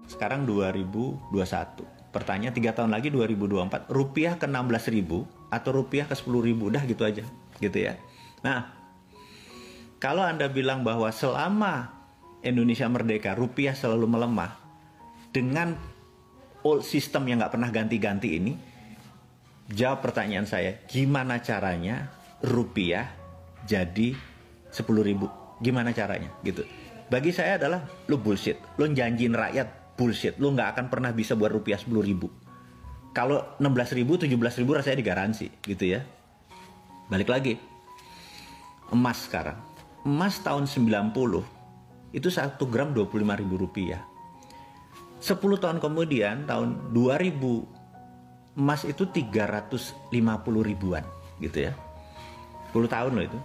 Sekarang 2021. Pertanyaan 3 tahun lagi 2024, rupiah ke 16.000 atau rupiah ke 10.000, udah gitu aja, gitu ya. Nah, kalau Anda bilang bahwa selama Indonesia merdeka, rupiah selalu melemah, dengan old system yang nggak pernah ganti-ganti ini, jawab pertanyaan saya, gimana caranya rupiah jadi 10.000? Gimana caranya? Gitu. Bagi saya adalah, lu bullshit, lu janjiin rakyat, bullshit, lu nggak akan pernah bisa buat rupiah 10.000. Kalau 16.000, 17.000 rasanya digaransi, gitu ya. Balik lagi, emas sekarang. Emas tahun 90, itu 1 gram 25.000 rupiah. 10 tahun kemudian, tahun 2000, emas itu 350 ribuan, gitu ya. 10 tahun loh itu.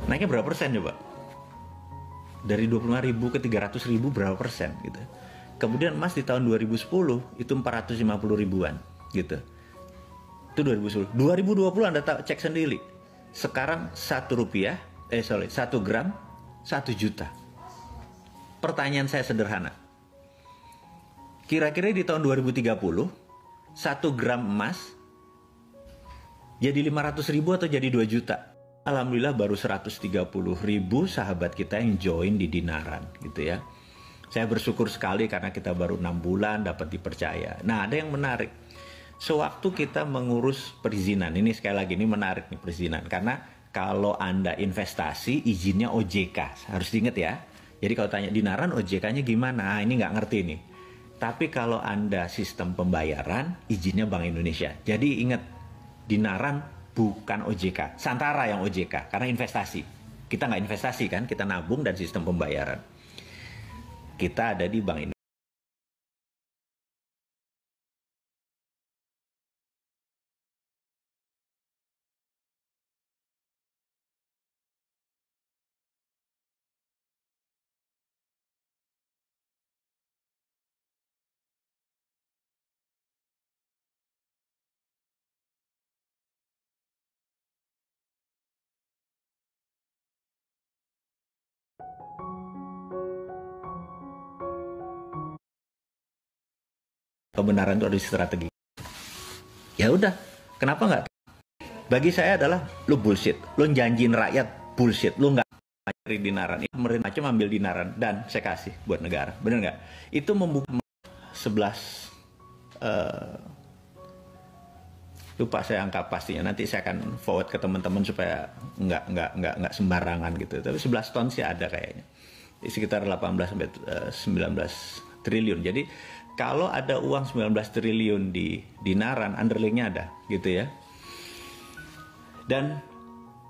Naiknya berapa persen coba? Dari 25.000 ke 300.000 berapa persen gitu. Kemudian emas di tahun 2010 itu 450 ribuan gitu. Itu 2010. 2020 Anda cek sendiri. Sekarang 1 gram 1 juta. Pertanyaan saya sederhana. Kira-kira di tahun 2030 1 gram emas jadi 500.000 atau jadi 2 juta? Alhamdulillah baru 130.000 sahabat kita yang join di Dinaran gitu ya. Saya bersyukur sekali karena kita baru 6 bulan dapat dipercaya. Nah, ada yang menarik. Sewaktu kita mengurus perizinan, ini sekali lagi ini menarik nih perizinan, karena kalau Anda investasi izinnya OJK, harus diingat ya. Jadi kalau tanya Dinaran OJK-nya gimana? Nah, ini nggak ngerti nih. Tapi kalau Anda sistem pembayaran, izinnya Bank Indonesia. Jadi ingat, Dinaran bukan OJK, Santara yang OJK, karena investasi. Kita nggak investasi kan, kita nabung dan sistem pembayaran. Kita ada di Bank Indonesia. Kebenaran itu ada strategi. Ya udah, kenapa nggak? Bagi saya adalah lu bullshit, lu janjiin rakyat, bullshit, lu nggak cari Dinaran. Pemerintah macam ambil Dinaran dan saya kasih buat negara, bener nggak? Itu membuka 11 lupa saya angka pastinya, nanti saya akan forward ke teman-teman supaya nggak sembarangan gitu. Tapi 11 ton sih ada kayaknya, sekitar 18 sampai 19 triliun. Jadi kalau ada uang 19 triliun di Dinaran, underlingnya ada gitu ya. Dan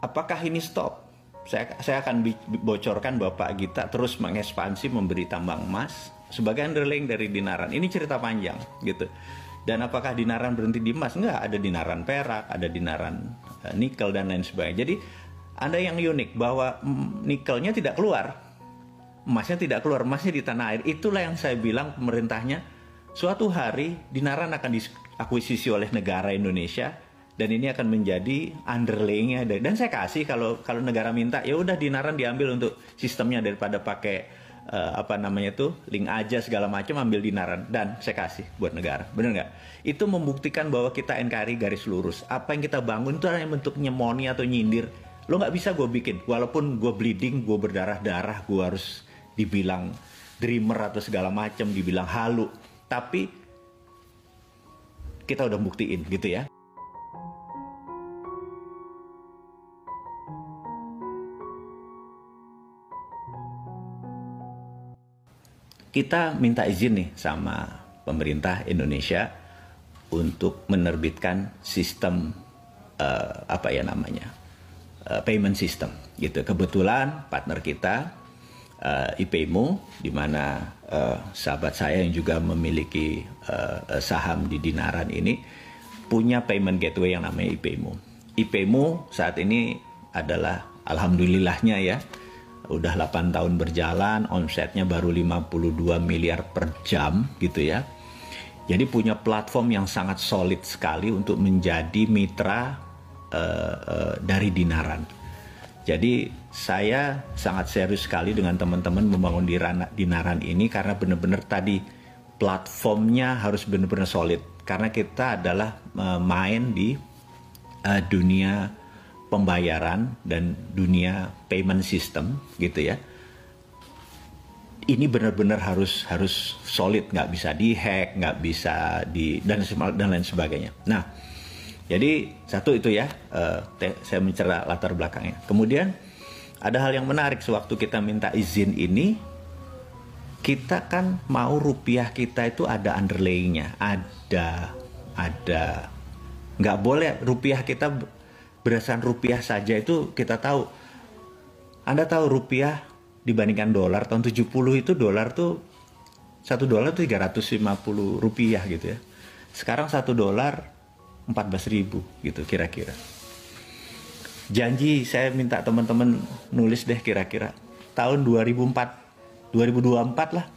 apakah ini stop? Saya akan bocorkan bahwa Pak Gita terus mengekspansi, memberi tambang emas sebagai underling dari Dinaran. Ini cerita panjang gitu. Dan apakah Dinaran berhenti di emas? Enggak, ada Dinaran perak, ada Dinaran nikel dan lain sebagainya. Jadi ada yang unik bahwa nikelnya tidak keluar, emasnya tidak keluar, emasnya di tanah air. Itulah yang saya bilang pemerintahnya, suatu hari Dinaran akan diakuisisi oleh negara Indonesia dan ini akan menjadi underlayingnya. Dan saya kasih, kalau negara minta, ya udah Dinaran diambil untuk sistemnya daripada pakai link aja segala macam, ambil Dinaran dan saya kasih buat negara. Bener nggak? Itu membuktikan bahwa kita NKRI garis lurus. Apa yang kita bangun itu adalah yang bentuknya nyemoni atau nyindir. Lo nggak bisa gue bikin, walaupun gue bleeding, gue berdarah-darah, gue harus dibilang dreamer atau segala macam, dibilang halu. Tapi kita udah buktiin gitu ya. Kita minta izin nih sama pemerintah Indonesia untuk menerbitkan sistem payment system gitu. Kebetulan partner kita IPEMO, di mana sahabat saya yang juga memiliki saham di Dinaran ini punya payment gateway yang namanya IPEMO. IPEMO saat ini adalah alhamdulillahnya ya, udah 8 tahun berjalan, omsetnya baru 52 miliar per jam gitu ya. Jadi punya platform yang sangat solid sekali untuk menjadi mitra dari Dinaran. Jadi saya sangat serius sekali dengan teman-teman membangun Dinaran ini karena benar-benar tadi platformnya harus benar-benar solid. Karena kita adalah main di dunia pembayaran dan dunia payment system gitu ya. Ini benar-benar harus solid, nggak bisa dihack, nggak bisa dan lain sebagainya. Nah, jadi satu itu ya, saya mencerah latar belakangnya. Kemudian ada hal yang menarik sewaktu kita minta izin ini, kita kan mau rupiah kita itu ada underlayingnya, ada nggak boleh rupiah kita berdasarkan rupiah saja itu kita tahu. Anda tahu rupiah dibandingkan dolar tahun 70 itu dolar tuh $1 tuh 350 rupiah gitu ya. Sekarang $1 14.000 gitu kira-kira. Janji saya minta teman-teman nulis deh kira-kira tahun 2024 lah.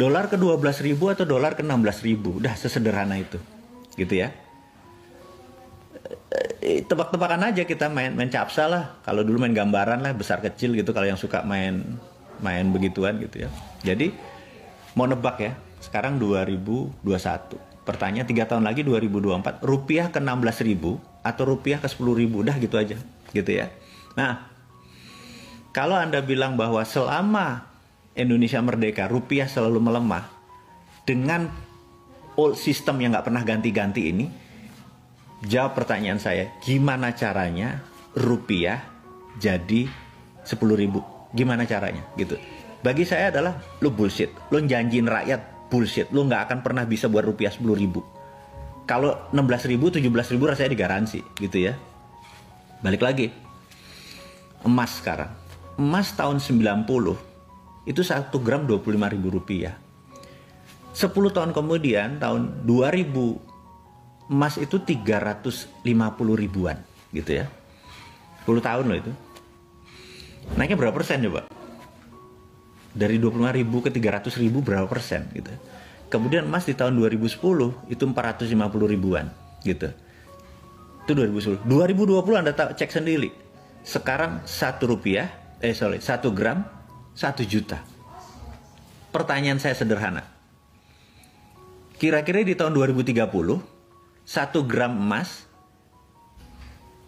Dolar ke 12.000 atau dolar ke 16.000, udah sesederhana itu. Gitu ya. Tebak-tebakan aja kita main capsa lah. Kalau dulu main gambaran lah besar kecil gitu kalau yang suka main begituan gitu ya. Jadi mau nebak ya. Sekarang 2021. Pertanyaan 3 tahun lagi 2024 rupiah ke 16.000 atau rupiah ke 10.000, udah gitu aja. Gitu ya. Nah, kalau Anda bilang bahwa selama Indonesia merdeka rupiah selalu melemah dengan old system yang nggak pernah ganti-ganti ini, jawab pertanyaan saya, gimana caranya rupiah jadi 10.000? Gimana caranya? Gitu. Bagi saya adalah lu bullshit. Lu janjiin rakyat bullshit. Lu nggak akan pernah bisa buat rupiah 10.000. Kalau 16.000, 17.000 rasanya digaransi, gitu ya. Balik lagi. Emas sekarang. Emas tahun 90 itu 1 gram 25.000 rupiah. 10 tahun kemudian tahun 2000 emas itu 350 ribuan gitu ya. 10 tahun loh itu. Naiknya berapa persen coba? Dari 25.000 ke 300.000 berapa persen gitu. Kemudian emas di tahun 2010 itu 450 ribuan gitu. Itu 2010. 2020 Anda cek sendiri. Sekarang 1 gram 1 juta. Pertanyaan saya sederhana. Kira-kira di tahun 2030 1 gram emas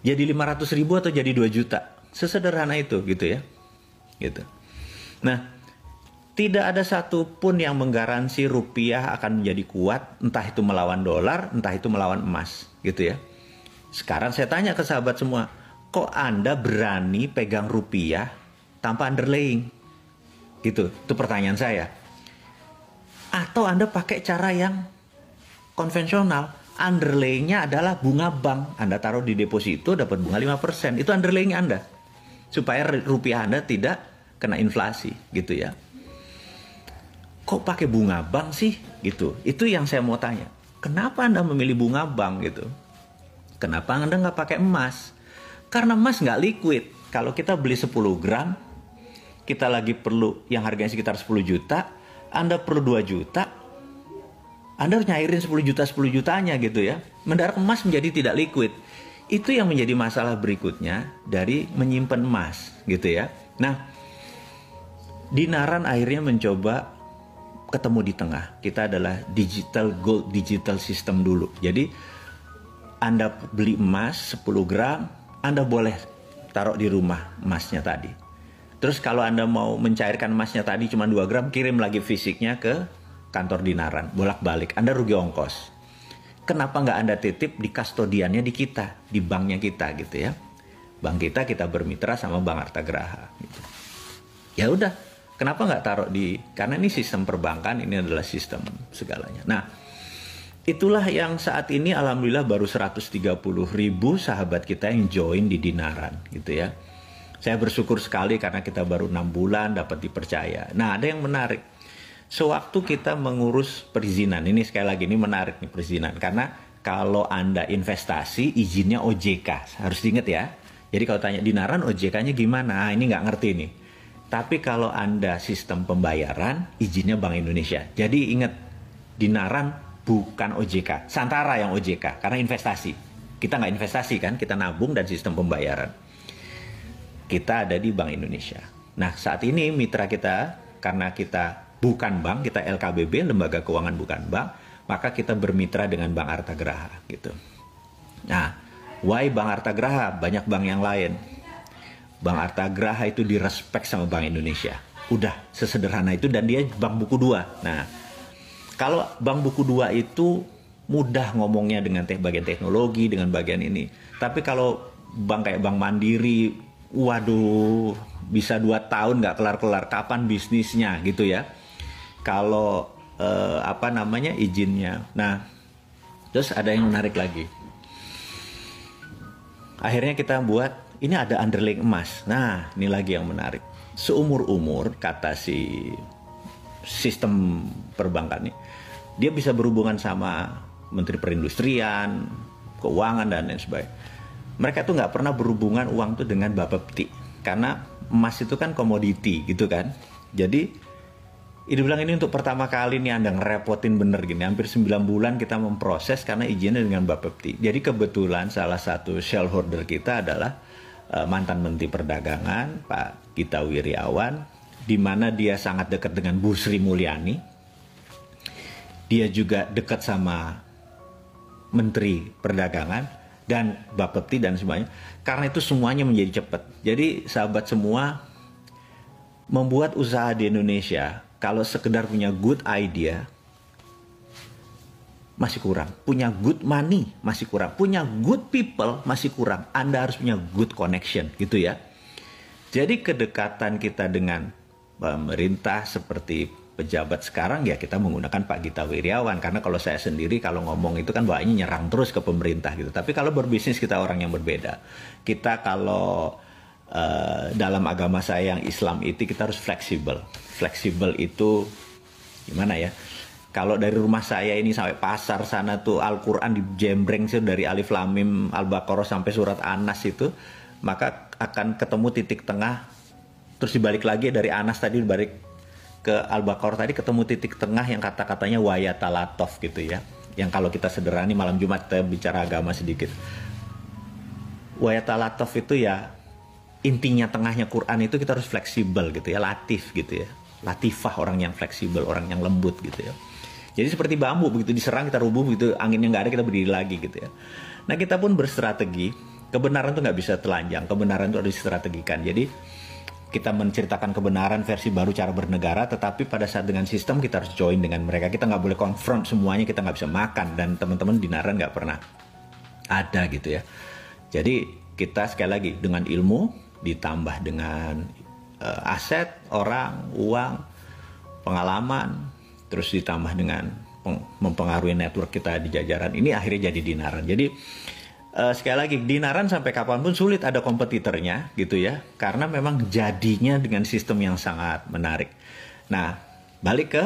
jadi 500.000 atau jadi 2 juta. Sesederhana itu gitu ya. Gitu. Nah, tidak ada satupun yang menggaransi rupiah akan menjadi kuat, entah itu melawan dolar, entah itu melawan emas, gitu ya. Sekarang saya tanya ke sahabat semua, kok Anda berani pegang rupiah tanpa underlaying? Gitu, itu pertanyaan saya. Atau Anda pakai cara yang konvensional, underlayingnya adalah bunga bank. Anda taruh di deposito dapat bunga 5%. Itu underlaying Anda. Supaya rupiah Anda tidak kena inflasi gitu ya. Kok pakai bunga bank sih? Gitu. Itu yang saya mau tanya. Kenapa Anda memilih bunga bank gitu? Kenapa Anda nggak pakai emas? Karena emas nggak liquid. Kalau kita beli 10 gram, kita lagi perlu yang harganya sekitar 10 juta, Anda perlu 2 juta, Anda harus nyairin 10 jutanya gitu ya. Mendarat emas menjadi tidak liquid. Itu yang menjadi masalah berikutnya dari menyimpan emas gitu ya. Nah, Dinaran akhirnya mencoba ketemu di tengah. Kita adalah digital gold, digital system dulu. Jadi Anda beli emas 10 gram, Anda boleh taruh di rumah emasnya tadi. Terus kalau Anda mau mencairkan emasnya tadi cuma 2 gram, kirim lagi fisiknya ke kantor Dinaran, bolak-balik. Anda rugi ongkos. Kenapa nggak Anda titip di kustodiannya di kita, di banknya kita gitu ya. Bank kita bermitra sama Bank Artagraha gitu. Ya udah, kenapa nggak taruh karena ini sistem perbankan, ini adalah sistem segalanya. Nah, itulah yang saat ini alhamdulillah baru 130.000 sahabat kita yang join di Dinaran gitu ya. Saya bersyukur sekali karena kita baru 6 bulan dapat dipercaya. Nah, ada yang menarik. Sewaktu kita mengurus perizinan, ini sekali lagi ini menarik nih perizinan. Karena kalau Anda investasi, izinnya OJK. Harus diingat ya. Jadi kalau tanya Dinaran, OJK-nya gimana? Ini nggak ngerti nih. Tapi kalau Anda sistem pembayaran, izinnya Bank Indonesia. Jadi ingat, Dinaran bukan OJK. Santara yang OJK, karena investasi. Kita nggak investasi kan, kita nabung dan sistem pembayaran. kita ada di Bank Indonesia. Nah, saat ini mitra kita, karena kita bukan bank, kita LKBB, Lembaga Keuangan Bukan Bank, maka kita bermitra dengan Bank Artagraha gitu. Nah, why Bank Artagraha? Banyak bank yang lain. Bank Artagraha itu direspek sama Bank Indonesia. Udah sesederhana itu, dan dia bank buku 2. Nah, kalau bank buku 2 itu mudah ngomongnya dengan bagian teknologi, dengan bagian ini. Tapi kalau bank kayak Bank Mandiri, waduh, bisa 2 tahun nggak kelar-kelar, kapan bisnisnya gitu ya. Kalau izinnya. Nah, terus ada yang menarik lagi. Akhirnya kita buat, ini ada underlying emas. Nah, ini lagi yang menarik. Seumur-umur, kata si sistem perbankan ini, dia bisa berhubungan sama Menteri Perindustrian, Keuangan, dan lain sebagainya. Mereka tuh nggak pernah berhubungan uang tuh dengan Bapepti. Karena emas itu kan komoditi gitu kan. Jadi, ini bilang ini untuk pertama kali nih Anda ngerepotin bener gini. Hampir 9 bulan kita memproses karena izinnya dengan Bapepti. Jadi kebetulan salah satu shareholder kita adalah mantan Menteri Perdagangan, Pak Gita Wirjawan, di mana dia sangat dekat dengan Bu Sri Mulyani. Dia juga dekat sama Menteri Perdagangan dan Bapepti dan semuanya. Karena itu semuanya menjadi cepat. Jadi sahabat semua, membuat usaha di Indonesia, kalau sekedar punya good idea, masih kurang. Punya good money, masih kurang. Punya good people, masih kurang. Anda harus punya good connection, gitu ya. Jadi kedekatan kita dengan pemerintah seperti pejabat sekarang, ya kita menggunakan Pak Gita Wirjawan. Karena kalau saya sendiri, kalau ngomong itu kan bawaannya nyerang terus ke pemerintah gitu. Tapi kalau berbisnis kita orang yang berbeda. Kita kalau dalam agama saya yang Islam itu kita harus fleksibel. Fleksibel itu gimana ya? Kalau dari rumah saya ini sampai pasar sana tuh Al-Quran dijembreng sih dari Alif Lam Mim Al-Baqarah sampai surat An-Nas itu, maka akan ketemu titik tengah. Terus dibalik lagi dari Anas tadi dibalik ke Al-Baqarah tadi ketemu titik tengah yang kata-katanya wayatalatov gitu ya. Yang kalau kita sederhani malam Jumat kita bicara agama sedikit. Wayatalatov itu ya intinya tengahnya Quran itu kita harus fleksibel gitu ya, latif gitu ya. Latifah, orang yang fleksibel, orang yang lembut gitu ya. Jadi seperti bambu, begitu diserang kita rubuh, begitu anginnya nggak ada kita berdiri lagi gitu ya. Nah kita pun berstrategi, kebenaran itu nggak bisa telanjang, kebenaran itu harus distrategikan. Jadi kita menceritakan kebenaran versi baru cara bernegara, tetapi pada saat dengan sistem kita harus join dengan mereka. Kita nggak boleh confront semuanya, kita nggak bisa makan, dan teman-teman di Naran nggak pernah ada gitu ya. Jadi kita sekali lagi dengan ilmu ditambah dengan aset, orang, uang, pengalaman, terus ditambah dengan mempengaruhi network kita di jajaran ini, akhirnya jadi Dinaran. Jadi sekali lagi, Dinaran sampai kapanpun sulit ada kompetitornya gitu ya, karena memang jadinya dengan sistem yang sangat menarik. Nah, balik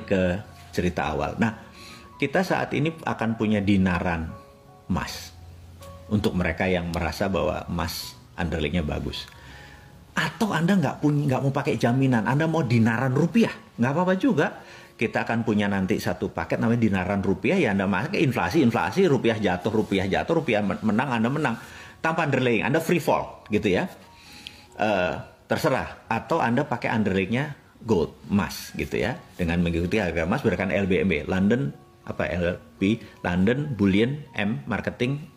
ke cerita awal. Nah, kita saat ini akan punya Dinaran emas untuk mereka yang merasa bahwa emas underlyingnya bagus. Atau Anda nggak mau pakai jaminan, Anda mau Dinaran rupiah, nggak apa-apa juga. Kita akan punya nanti satu paket namanya Dinaran rupiah, ya Anda pakai inflasi, rupiah jatuh, rupiah menang, Anda menang. Tanpa underlying, Anda free fall gitu ya. Terserah. Atau Anda pakai underlyingnya gold, emas gitu ya. Dengan mengikuti harga emas berdasarkan LBMB, London Bullion, M Marketing,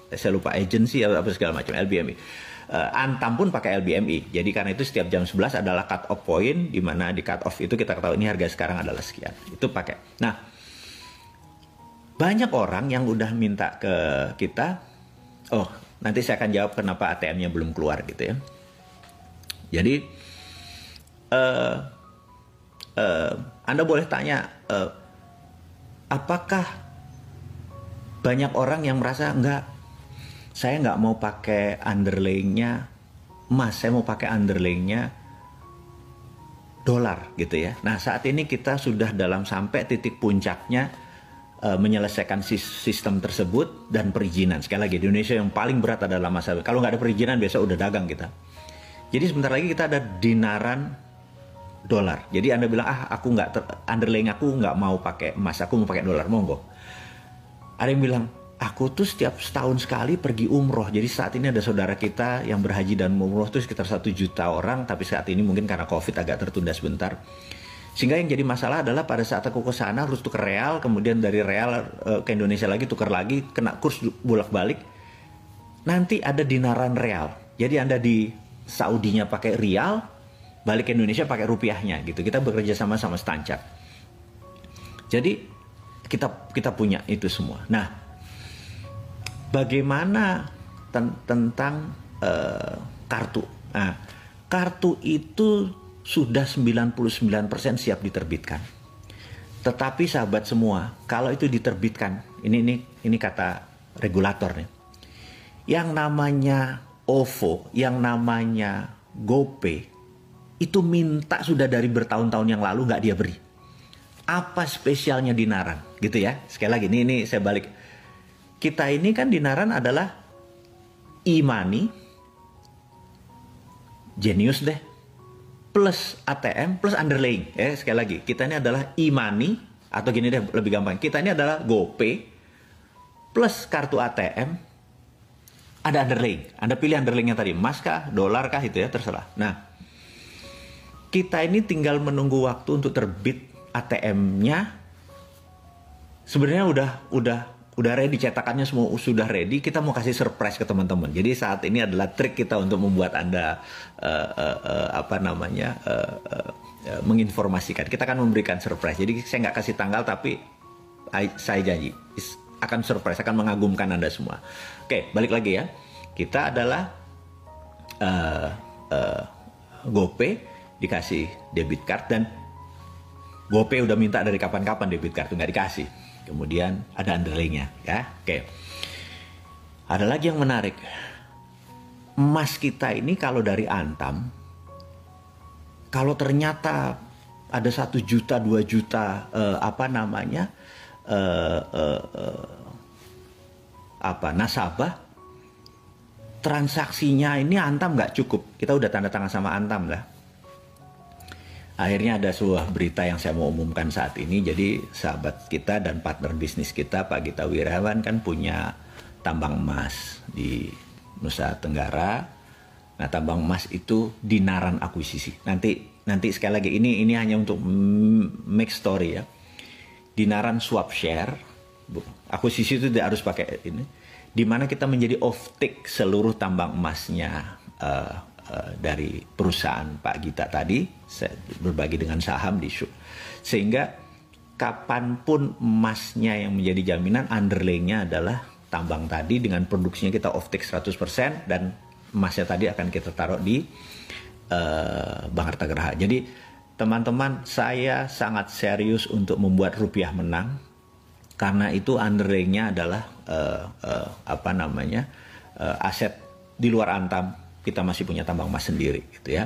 saya lupa agency atau apa segala macam, LBMB. Antam pun pakai LBMI. Jadi karena itu setiap jam 11 adalah cut off point, di mana di cut off itu kita ketahui ini harga sekarang adalah sekian. Itu pakai. Nah, banyak orang yang udah minta ke kita, oh nanti saya akan jawab kenapa ATM-nya belum keluar gitu ya. Jadi Anda boleh tanya, apakah banyak orang yang merasa saya nggak mau pakai underlyingnya emas, saya mau pakai underlyingnya dolar gitu ya. Nah saat ini kita sudah sampai titik puncaknya menyelesaikan sistem tersebut dan perizinan. Sekali lagi di Indonesia yang paling berat adalah masalah, kalau nggak ada perizinan biasa udah dagang kita. Jadi sebentar lagi kita ada Dinaran dolar. Jadi Anda bilang aku nggak underlying aku nggak mau pakai emas, aku mau pakai dolar, monggo. Ada yang bilang aku tuh setiap setahun sekali pergi umroh. Jadi saat ini ada saudara kita yang berhaji dan umroh tuh sekitar 1 juta orang, tapi saat ini mungkin karena COVID agak tertunda sebentar. Sehingga yang jadi masalah adalah pada saat aku ke sana harus tukar real, kemudian dari real ke Indonesia lagi, tukar lagi, kena kurs bolak-balik. Nanti ada dinaran real. Jadi Anda di Saudinya pakai rial, balik ke Indonesia pakai rupiahnya gitu. Kita bekerja sama Stanchart. Jadi kita punya itu semua. Nah, bagaimana tentang kartu? Nah, kartu itu sudah 99% siap diterbitkan. Tetapi sahabat semua, kalau itu diterbitkan, ini kata regulator nih. Yang namanya OVO, yang namanya GoPay, itu minta sudah dari bertahun-tahun yang lalu nggak dia beri. Apa spesialnya Dinaran? Gitu ya. Sekali lagi, ini saya balik. Kita ini kan Dinaran adalah e-money, Genius deh, plus ATM, plus underlying. Sekali lagi, kita ini adalah e-money, atau gini deh, lebih gampang. Kita ini adalah GoPay, plus kartu ATM, ada underlying. Anda pilih underlyingnya tadi, emas kah, dolar kah, itu ya, terserah. Nah, kita ini tinggal menunggu waktu untuk terbit ATM-nya. Sebenarnya udah ready, cetakannya semua sudah ready. Kita mau kasih surprise ke teman-teman. Jadi saat ini adalah trik kita untuk membuat Anda menginformasikan. Kita akan memberikan surprise. Jadi saya nggak kasih tanggal, tapi saya janji akan surprise, akan mengagumkan Anda semua. Oke, balik lagi ya. Kita adalah GoPay dikasih debit card, dan GoPay udah minta dari kapan-kapan debit card, nggak dikasih. Kemudian ada underlyingnya, ya. Oke. Ada lagi yang menarik. Emas kita ini kalau dari Antam, kalau ternyata ada 1 juta, 2 juta, nasabah, transaksinya ini Antam nggak cukup. Kita udah tanda tangan sama Antam lah. Akhirnya ada sebuah berita yang saya mau umumkan saat ini. Jadi sahabat kita dan partner bisnis kita, Pak Gita Wirawan, kan punya tambang emas di Nusa Tenggara. Nah, tambang emas itu Dinaran akuisisi. Nanti sekali lagi, ini hanya untuk make story ya. Dinaran swap share, akuisisi itu tidak harus pakai ini. Di mana kita menjadi off-take seluruh tambang emasnya dari perusahaan Pak Gita tadi, saya berbagi dengan saham di Syuk. Sehingga kapanpun emasnya yang menjadi jaminan, underlyingnya adalah tambang tadi, dengan produksinya kita off-take 100%, dan emasnya tadi akan kita taruh di Bank Harta Geraha. Jadi teman-teman, saya sangat serius untuk membuat rupiah menang, karena itu underlyingnya adalah aset di luar Antam. Kita masih punya tambang emas sendiri gitu ya.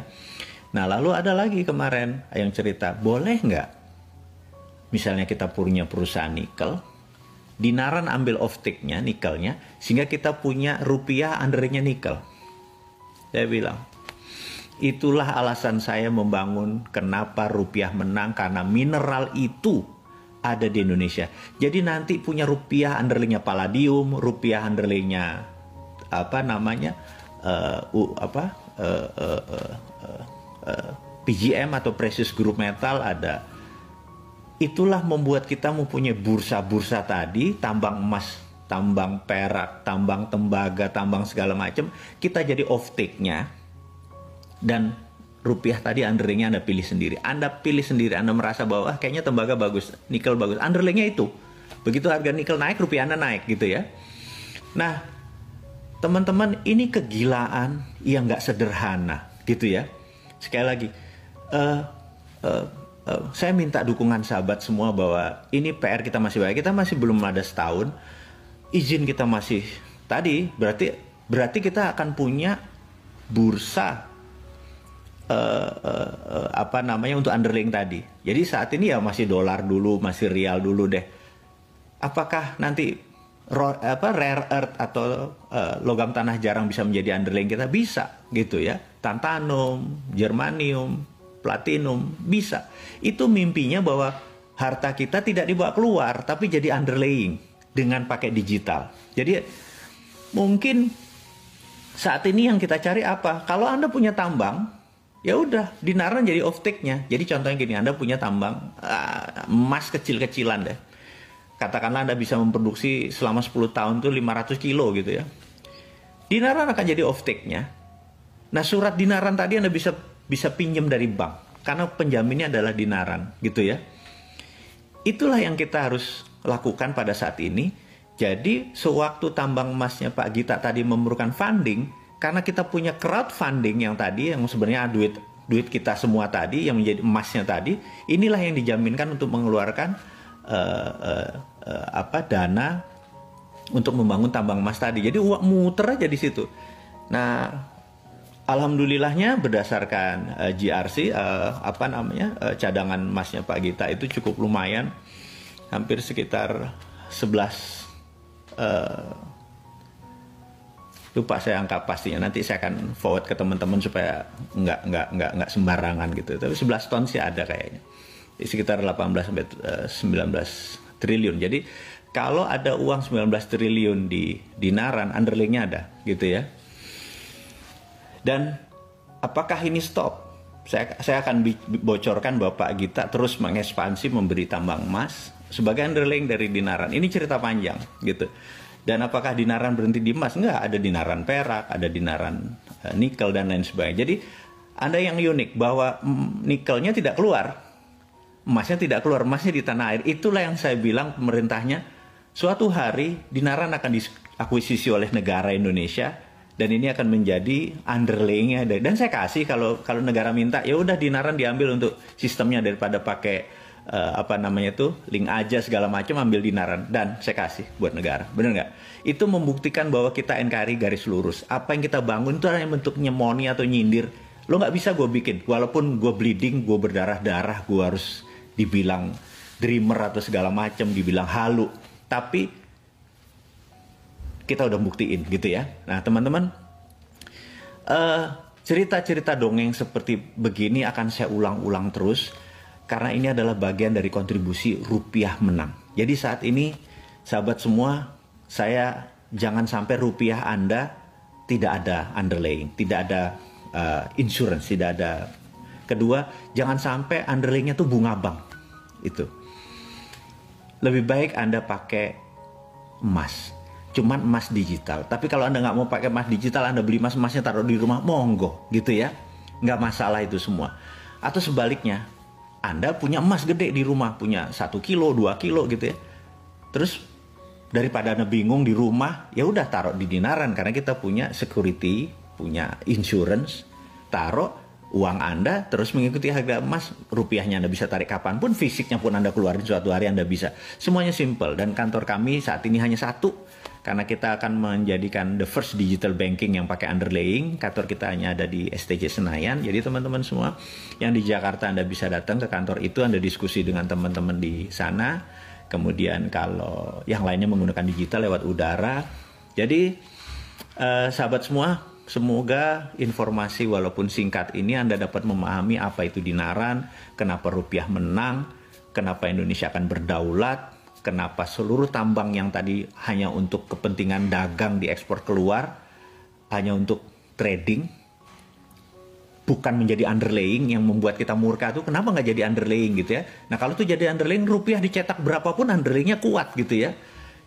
Nah, lalu ada lagi kemarin yang cerita, boleh nggak misalnya kita punya perusahaan nikel, Dinaran ambil off-take-nya, nikelnya, sehingga kita punya rupiah underlyingnya nikel. Saya bilang, itulah alasan saya membangun kenapa rupiah menang, karena mineral itu ada di Indonesia. Jadi nanti punya rupiah underlyingnya palladium, rupiah underlyingnya PGM atau precious group metal ada. Itulah membuat kita mempunyai bursa-bursa tadi, tambang emas, tambang perak, tambang tembaga, tambang segala macam. Kita jadi off-take-nya, dan rupiah tadi underlyingnya Anda pilih sendiri. Anda pilih sendiri, Anda merasa bahwa kayaknya tembaga bagus, nikel bagus, underlyingnya itu. Begitu harga nikel naik, rupiah Anda naik gitu ya. Nah, teman-teman, ini kegilaan yang nggak sederhana gitu ya. Sekali lagi, saya minta dukungan sahabat semua bahwa ini PR kita masih banyak. Kita masih belum ada setahun, izin kita masih tadi, berarti kita akan punya bursa untuk underlying tadi. Jadi saat ini ya masih dolar dulu, masih rial dulu deh. Apakah nanti rare earth atau logam tanah jarang bisa menjadi underlying kita? Bisa gitu ya. Tantalum, germanium, platinum, bisa. Itu mimpinya bahwa harta kita tidak dibawa keluar, tapi jadi underlying. dengan pakai digital. Jadi mungkin saat ini yang kita cari apa? Kalau Anda punya tambang, ya udah dinaran jadi off take-nya. Jadi contohnya gini, Anda punya tambang emas kecil-kecilan deh. Katakanlah Anda bisa memproduksi selama 10 tahun tuh 500 kilo gitu ya. Dinaran akan jadi off take-nya. Nah, surat dinaran tadi Anda bisa pinjam dari bank karena penjaminnya adalah dinaran gitu ya. Itulah yang kita harus lakukan pada saat ini. Jadi sewaktu tambang emasnya Pak Gita tadi memerlukan funding, karena kita punya crowdfunding yang tadi, yang sebenarnya duit kita semua tadi, yang menjadi emasnya tadi, inilah yang dijaminkan untuk mengeluarkan dana untuk membangun tambang emas tadi. Jadi uang muter aja di situ. Nah, alhamdulillahnya berdasarkan GRC cadangan emasnya Pak Gita itu cukup lumayan, hampir sekitar 11 lupa saya angka pastinya, nanti saya akan forward ke teman-teman supaya nggak sembarangan gitu. Tapi 11 ton sih ada kayaknya, sekitar 18 sampai 19 triliun. Jadi kalau ada uang 19 triliun di dinaran, underlying-nya ada gitu ya. Dan apakah ini stop? Saya akan bocorkan bahwa Pak Gita terus mengekspansi memberi tambang emas sebagai underlying dari dinaran. Ini cerita panjang gitu. Dan apakah dinaran berhenti di emas? Enggak, ada dinaran perak, ada dinaran nikel dan lain sebagainya. Jadi ada yang unik bahwa nikelnya tidak keluar, emasnya tidak keluar, emasnya di tanah air. Itulah yang saya bilang pemerintahnya suatu hari dinaran akan diakuisisi oleh negara Indonesia. Dan ini akan menjadi underlaying-nya. Dan saya kasih kalau negara minta, ya udah dinaran diambil untuk sistemnya daripada pakai link aja segala macam, ambil dinaran dan saya kasih buat negara. Bener nggak? Itu membuktikan bahwa kita NKRI garis lurus. Apa yang kita bangun itu yang bentuknya moni atau nyindir. Lo nggak bisa gue bikin. Walaupun gue bleeding, gue berdarah-darah, gue harus dibilang dreamer atau segala macam, dibilang halu. Tapi kita udah buktiin gitu ya. Nah teman-teman, cerita-cerita dongeng seperti begini akan saya ulang-ulang terus, karena ini adalah bagian dari kontribusi rupiah menang. Jadi saat ini sahabat semua, saya jangan sampai rupiah Anda tidak ada underlying, tidak ada insurance, tidak ada. Kedua, jangan sampai underlyingnya tuh bunga bank. Itu lebih baik Anda pakai emas, cuman emas digital. Tapi kalau Anda nggak mau pakai emas digital, Anda beli emasnya taruh di rumah, monggo gitu ya, nggak masalah itu semua. Atau sebaliknya, Anda punya emas gede di rumah, punya 1 kilo, 2 kilo gitu ya. Terus daripada Anda bingung di rumah, ya udah taruh di dinaran, karena kita punya security, punya insurance. Taruh uang Anda terus mengikuti harga emas, rupiahnya Anda bisa tarik kapanpun, fisiknya pun Anda keluarin suatu hari Anda bisa. Semuanya simple. Dan kantor kami saat ini hanya satu, karena kita akan menjadikan the first digital banking yang pakai underlaying. Kantor kita hanya ada di STJ Senayan. Jadi teman-teman semua yang di Jakarta, Anda bisa datang ke kantor itu, Anda diskusi dengan teman-teman di sana. Kemudian kalau yang lainnya menggunakan digital lewat udara. Jadi sahabat semua, semoga informasi walaupun singkat ini Anda dapat memahami apa itu dinaran, kenapa rupiah menang, kenapa Indonesia akan berdaulat, kenapa seluruh tambang yang tadi hanya untuk kepentingan dagang diekspor keluar, hanya untuk trading, bukan menjadi underlaying yang membuat kita murka tuh, kenapa nggak jadi underlaying gitu ya. Nah kalau tuh jadi underlaying, rupiah dicetak berapapun underlayingnya kuat gitu ya.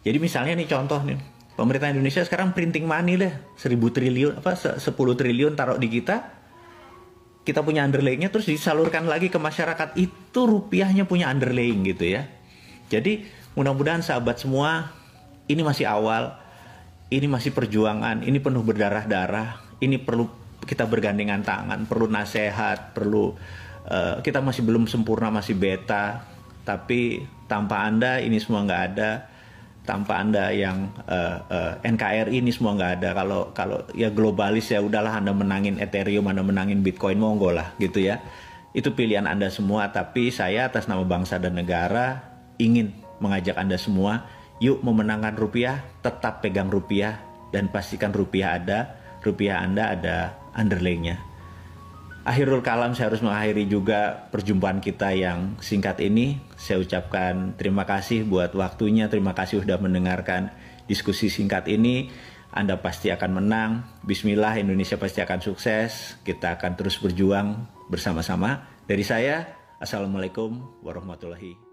Jadi misalnya nih contoh nih, pemerintah Indonesia sekarang printing money deh, 10 triliun, 10 triliun taruh di kita punya underlayingnya, terus disalurkan lagi ke masyarakat, itu rupiahnya punya underlaying gitu ya. Jadi mudah-mudahan sahabat semua, ini masih awal, ini masih perjuangan, ini penuh berdarah-darah, ini perlu kita bergandengan tangan, perlu nasihat, perlu kita masih belum sempurna, masih beta, tapi tanpa Anda ini semua nggak ada. Tanpa Anda yang NKRI ini semua nggak ada. Kalau ya globalis ya udahlah, Anda menangin Ethereum, Anda menangin Bitcoin, monggo lah gitu ya. Itu pilihan Anda semua. Tapi saya atas nama bangsa dan negara ingin mengajak Anda semua, yuk memenangkan rupiah, tetap pegang rupiah dan pastikan rupiah ada, rupiah Anda ada underlaying-nya. akhirul kalam, saya harus mengakhiri juga perjumpaan kita yang singkat ini. Saya ucapkan terima kasih buat waktunya, terima kasih sudah mendengarkan diskusi singkat ini. Anda pasti akan menang. Bismillah, Indonesia pasti akan sukses. Kita akan terus berjuang bersama-sama. Dari saya, Assalamualaikum warahmatullahi wabarakatuh.